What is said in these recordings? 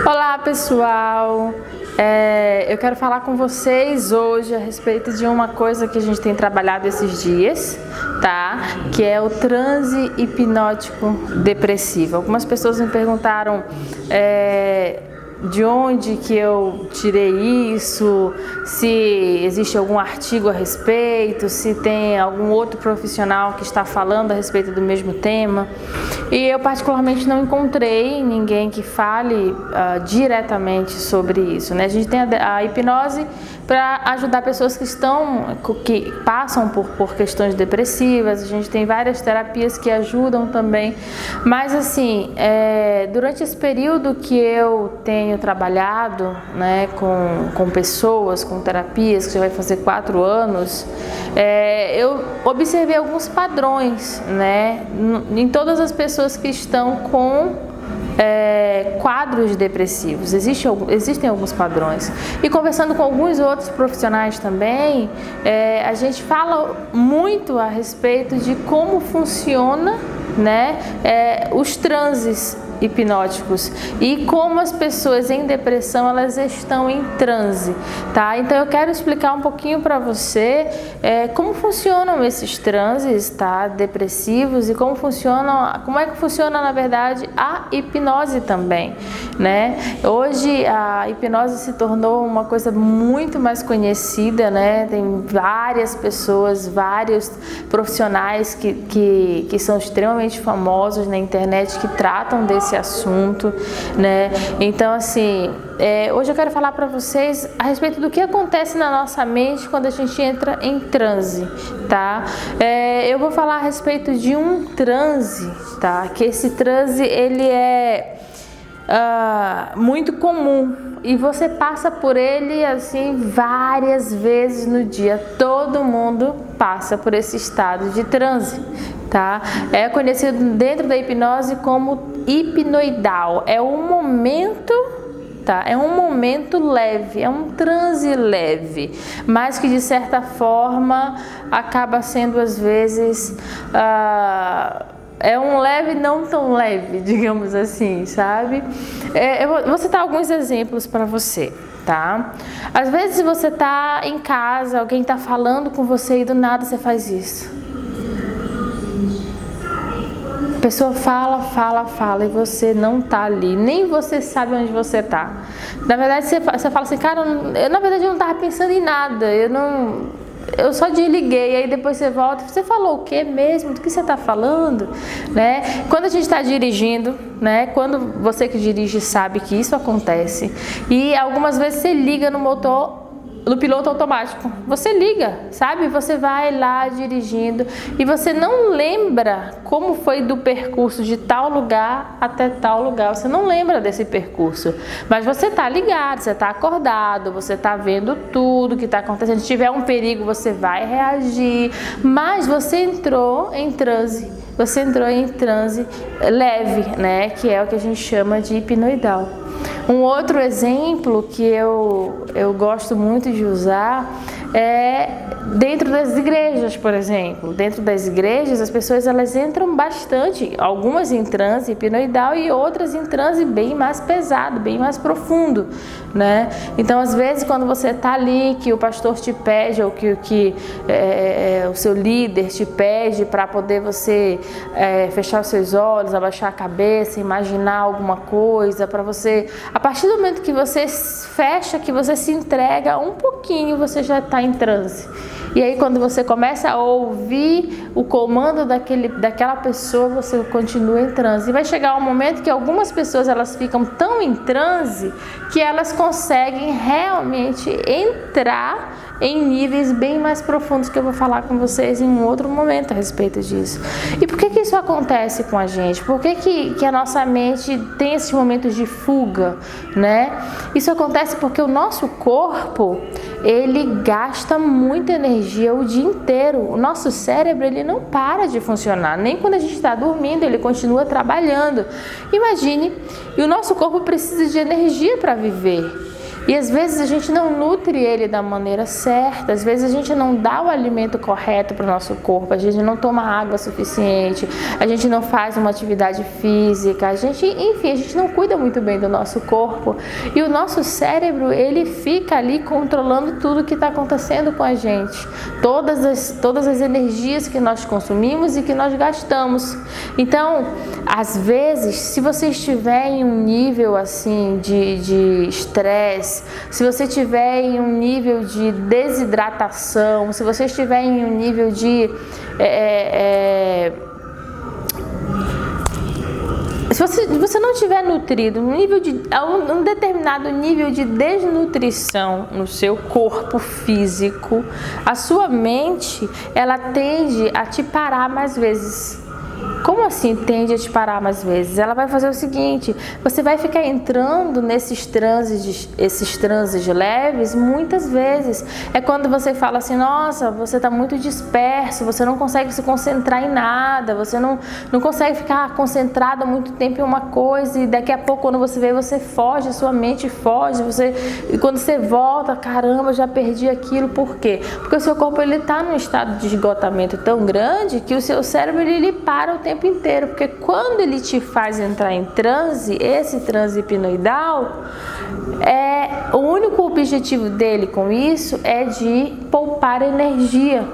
Olá pessoal, eu quero falar com vocês hoje a respeito de uma coisa que a gente tem trabalhado esses dias, tá? Que é o transe hipnótico depressivo. Algumas pessoas me perguntaram de onde que eu tirei isso, se existe algum artigo a respeito, se tem algum outro profissional que está falando a respeito do mesmo tema. E eu particularmente não encontrei ninguém que fale diretamente sobre isso, né? A gente tem a hipnose para ajudar pessoas que passam por questões depressivas. A gente tem várias terapias que ajudam também, mas assim, durante esse período que eu tenho trabalhado, né, com pessoas, com terapias, que já vai fazer 4 anos, eu observei alguns padrões, né, em todas as pessoas que estão com quadros depressivos. Existem alguns padrões. E conversando com alguns outros profissionais também, a gente fala muito a respeito de como funciona, né, os transes hipnóticos e como as pessoas em depressão elas estão em transe, tá? Então eu quero explicar um pouquinho para você como funcionam esses transes, tá? Depressivos, e como é que funciona na verdade a hipnose também, né? Hoje a hipnose se tornou uma coisa muito mais conhecida, né? Tem várias pessoas, vários profissionais que são extremamente famosos na internet que tratam desse assunto, né? Então assim, hoje eu quero falar para vocês a respeito do que acontece na nossa mente quando a gente entra em transe, tá? Eu vou falar a respeito de um transe, tá? Que esse transe ele é muito comum e você passa por ele assim várias vezes no dia. Todo mundo passa por esse estado de transe, tá? É conhecido dentro da hipnose como hipnoidal. É um momento, tá? É um momento leve, é um transe leve, mas que de certa forma acaba sendo às vezes um leve não tão leve, digamos assim, sabe? Eu vou citar alguns exemplos para você, tá? Às vezes você tá em casa, alguém tá falando com você e do nada você faz isso. A pessoa fala e você não tá ali, nem você sabe onde você tá. Na verdade você fala assim, cara, na verdade eu não tava pensando em nada, eu só desliguei. Aí depois você volta, você falou o que mesmo? Do que você está falando? Né? Quando a gente está dirigindo, né? Quando você que dirige sabe que isso acontece, e algumas vezes você liga no piloto automático, você liga, sabe? Você vai lá dirigindo e você não lembra como foi do percurso de tal lugar até tal lugar, você não lembra desse percurso, mas você tá ligado, você tá acordado, você tá vendo tudo que tá acontecendo. Se tiver um perigo, você vai reagir, mas você entrou em transe. Você entrou em transe leve, né? Que é o que a gente chama de hipnoidal. Um outro exemplo que eu gosto muito de usar é dentro das igrejas, por exemplo. Dentro das igrejas, as pessoas elas entram bastante, algumas em transe hipnoidal e outras em transe bem mais pesado, bem mais profundo, né? Então, às vezes, quando você está ali, que o pastor te pede, ou que o seu líder te pede para poder você fechar os seus olhos, abaixar a cabeça, imaginar alguma coisa, para você, a partir do momento que você fecha, que você se entrega um pouquinho, você já está em transe. E aí quando você começa a ouvir o comando daquela pessoa, você continua em transe. E vai chegar um momento que algumas pessoas elas ficam tão em transe que elas conseguem realmente entrar em níveis bem mais profundos, que eu vou falar com vocês em um outro momento a respeito disso. E por que isso acontece com a gente? Por que a nossa mente tem esses momentos de fuga, né? Isso acontece porque o nosso corpo, ele gasta muita energia o dia inteiro. O nosso cérebro, ele não para de funcionar, nem quando a gente está dormindo, ele continua trabalhando. Imagine, e o nosso corpo precisa de energia para viver. E às vezes a gente não nutre ele da maneira certa, às vezes a gente não dá o alimento correto para o nosso corpo, a gente não toma água suficiente, a gente não faz uma atividade física, a gente não cuida muito bem do nosso corpo. E o nosso cérebro, ele fica ali controlando tudo que está acontecendo com a gente, todas as energias que nós consumimos e que nós gastamos. Então, às vezes, se você estiver em um nível assim de estresse, se você estiver em um nível de desidratação, se você estiver em um nível de se você não estiver nutrido, um determinado nível de desnutrição no seu corpo físico, a sua mente, ela tende a te parar mais vezes. Como assim tende a te parar mais vezes? Ela vai fazer o seguinte: você vai ficar entrando nesses transes leves muitas vezes. É quando você fala assim, nossa, você está muito disperso, você não consegue se concentrar em nada, você não consegue ficar concentrado muito tempo em uma coisa, e daqui a pouco quando você vê, você foge, a sua mente foge, e quando você volta, caramba, já perdi aquilo. Por quê? Porque o seu corpo está num estado de esgotamento tão grande que o seu cérebro ele para o tempo inteiro, porque quando ele te faz entrar em transe, esse transe hipnoidal, o único objetivo dele com isso é de poupar energia.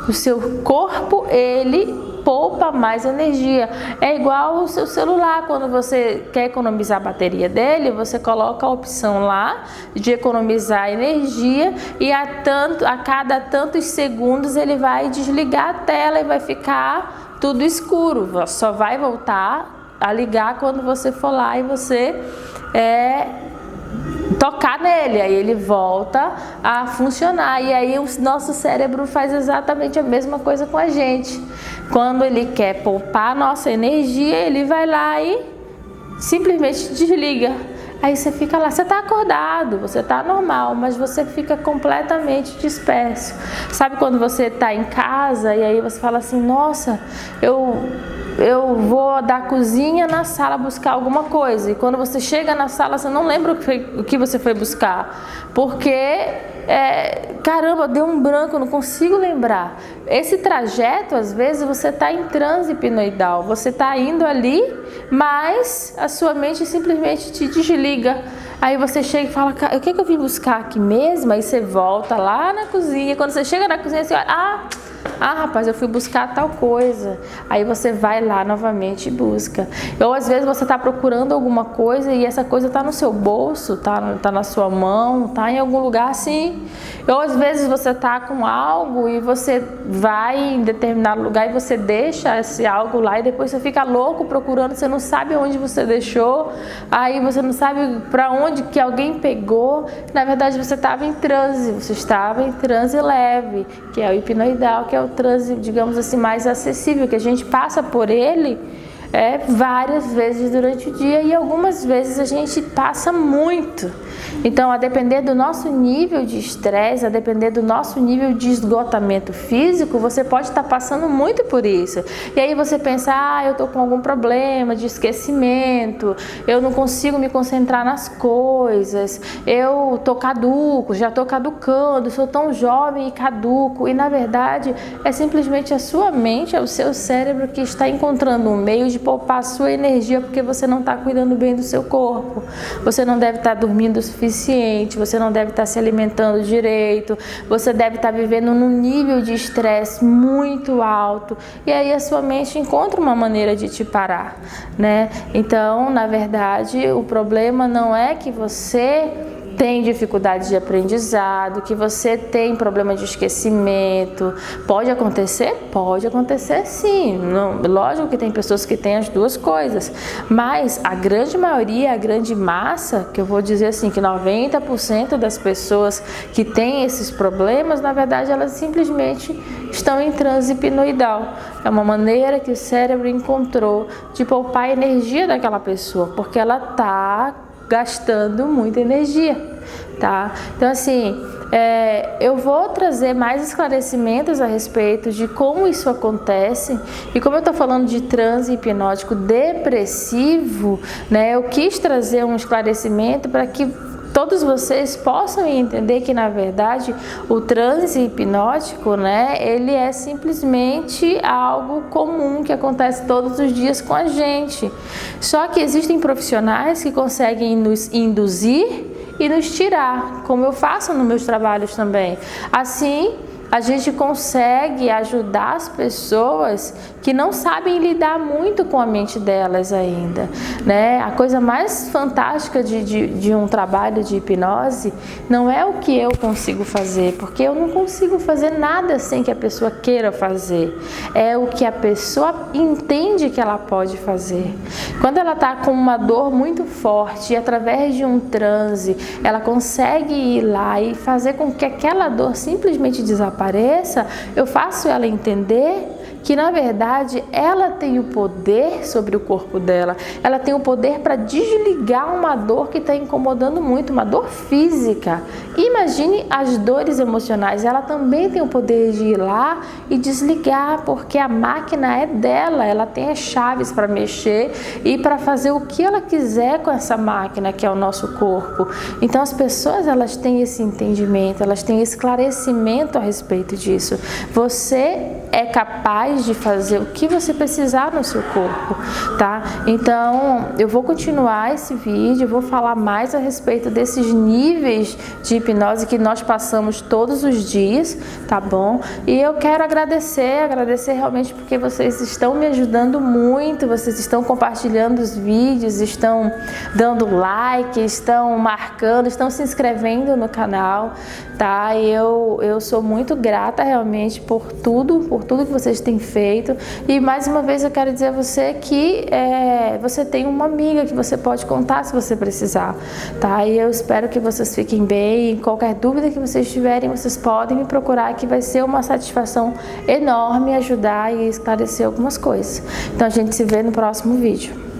O seu corpo, ele poupa mais energia. É igual o seu celular, quando você quer economizar a bateria dele, você coloca a opção lá de economizar energia, e a cada tantos segundos ele vai desligar a tela e vai ficar tudo escuro, só vai voltar a ligar quando você for lá e você tocar nele, aí ele volta a funcionar. E aí o nosso cérebro faz exatamente a mesma coisa com a gente. Quando ele quer poupar a nossa energia, ele vai lá e simplesmente desliga. Aí você fica lá, você está acordado, você está normal, mas você fica completamente disperso. Sabe quando você está em casa e aí você fala assim, nossa, eu vou da cozinha na sala buscar alguma coisa. E quando você chega na sala, você não lembra o que você foi buscar. Porque, caramba, deu um branco, eu não consigo lembrar. Esse trajeto, às vezes, você está em transe hipnoidal. Você está indo ali, mas a sua mente simplesmente te desliga. Aí você chega e fala, o que eu vim buscar aqui mesmo? Aí você volta lá na cozinha. Quando você chega na cozinha, você olha, rapaz, eu fui buscar tal coisa. Aí você vai lá novamente e busca. Ou às vezes você está procurando alguma coisa e essa coisa está no seu bolso, tá na sua mão, tá em algum lugar assim. Ou às vezes você está com algo e você vai em determinado lugar e você deixa esse algo lá e depois você fica louco procurando, você não sabe onde você deixou, aí você não sabe para onde que alguém pegou. Na verdade você estava em transe, leve, que é o hipnoidal, que é o transe, digamos assim, mais acessível, que a gente passa por ele várias vezes durante o dia, e algumas vezes a gente passa muito. Então, a depender do nosso nível de estresse, a depender do nosso nível de esgotamento físico, você pode estar passando muito por isso. E aí você pensa, eu estou com algum problema de esquecimento, eu não consigo me concentrar nas coisas, eu estou caduco, já estou caducando, sou tão jovem e caduco. E na verdade é simplesmente a sua mente, é o seu cérebro que está encontrando um meio de poupar a sua energia, porque você não está cuidando bem do seu corpo. Você não deve estar dormindo o suficiente, você não deve estar se alimentando direito, você deve estar vivendo num nível de estresse muito alto, e aí a sua mente encontra uma maneira de te parar, né? Então, na verdade, o problema não é que você tem dificuldade de aprendizado, que você tem problema de esquecimento. Pode acontecer? Pode acontecer sim. Não, lógico que tem pessoas que têm as duas coisas, mas a grande maioria, a grande massa, que eu vou dizer assim, que 90% das pessoas que têm esses problemas, na verdade, elas simplesmente estão em transe hipnoidal. É uma maneira que o cérebro encontrou de poupar a energia daquela pessoa, porque ela está gastando muita energia, tá? Então, assim, eu vou trazer mais esclarecimentos a respeito de como isso acontece. E como eu tô falando de transe hipnótico depressivo, né, eu quis trazer um esclarecimento para que todos vocês possam entender que, na verdade, o transe hipnótico, né, ele é simplesmente algo comum que acontece todos os dias com a gente. Só que existem profissionais que conseguem nos induzir e nos tirar, como eu faço nos meus trabalhos também. Assim, a gente consegue ajudar as pessoas que não sabem lidar muito com a mente delas ainda, né? A coisa mais fantástica de um trabalho de hipnose não é o que eu consigo fazer, porque eu não consigo fazer nada sem que a pessoa queira fazer. É o que a pessoa entende que ela pode fazer. Quando ela está com uma dor muito forte e através de um transe, ela consegue ir lá e fazer com que aquela dor simplesmente desapareça, eu faço ela entender que, na verdade, ela tem o poder sobre o corpo dela, ela tem o poder para desligar uma dor que está incomodando muito, uma dor física. Imagine as dores emocionais, ela também tem o poder de ir lá e desligar, porque a máquina é dela, ela tem as chaves para mexer e para fazer o que ela quiser com essa máquina que é o nosso corpo. Então as pessoas, elas têm esse entendimento, elas têm esclarecimento a respeito disso. Você é capaz de fazer o que você precisar no seu corpo, tá? Então, eu vou continuar esse vídeo, eu vou falar mais a respeito desses níveis de hipnose que nós passamos todos os dias, tá bom? E eu quero agradecer realmente porque vocês estão me ajudando muito, vocês estão compartilhando os vídeos, estão dando like, estão marcando, estão se inscrevendo no canal, tá? E eu sou muito grata realmente por tudo que vocês têm feito. E mais uma vez eu quero dizer a você que você tem uma amiga que você pode contar se você precisar, tá? E eu espero que vocês fiquem bem. Qualquer dúvida que vocês tiverem, vocês podem me procurar, que vai ser uma satisfação enorme ajudar e esclarecer algumas coisas. Então a gente se vê no próximo vídeo.